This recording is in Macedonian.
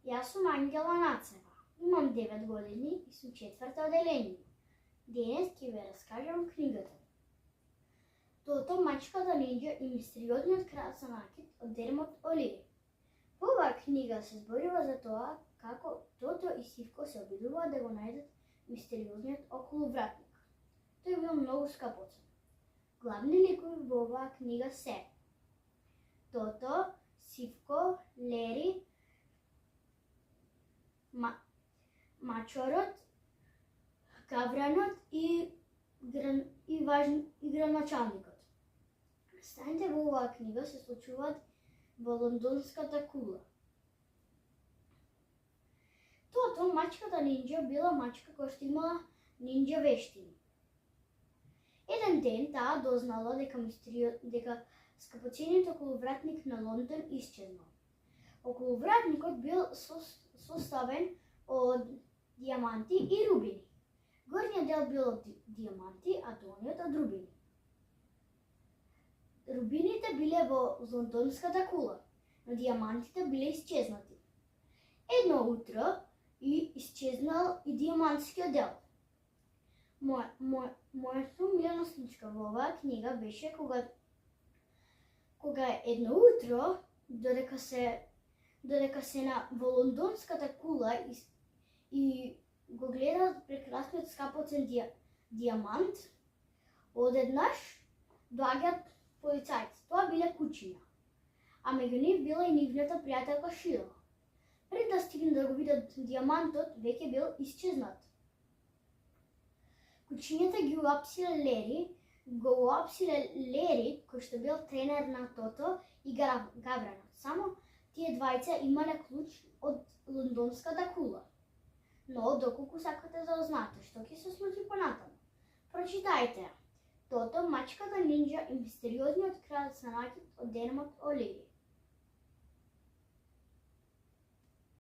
Јас сум Ангела Нацева, имам 9 години и сум 4-то оделение. Денес ќе ви раскажам книгата Тото, мачката нинџа и мистериозниот красанакит од Дермот О'Леари. Во оваа книга се зборува за тоа како Тото и Сивко се обидуваат да го најдат мистериозниот околувратник. Тој бил многу скапоцен. Главни ликови во оваа книга се Тото, Сивко, Лери, Мачорот, Гавранот и граначалникот. Сцените во оваа книга се случуваат во лондонската кула. Тото, мачката нинџа, била мачка која што имала нинџа вештини. Еден ден таа дознала дека скапоцениот околувратник на Лондон исчезнал. Околувратникот бил составен од дијаманти и рубини. Горниот дел бил од дијаманти, а долниот од рубини. Рубините биле во лондонската кула, но дијамантите биле исчезнати. Едно утро и исчезнал и дијамантскиот дел. Мојата милена случка во оваа книга беше кога едно утро, додека се во лондонската кула и го гледат прекрасниот скапоцен дијамант, одеднаш доаѓаат полицајци. Тоа биле кучиња, а меѓу нив била и нивната пријателка Шила. Пред да стигнат да го видат дијамантот, веќе бил исчезнат. Кучињата го уапсиле Лери, кој што бил тренер на Тото и Гавранот. Само тие двајца имале клуч од лондонската кула. Но доколку сакате да знаете што ќе се случи понатаму, прочитајте Тото, мачката нинџа и мистериозниот красанакит од Дермот О'Леари.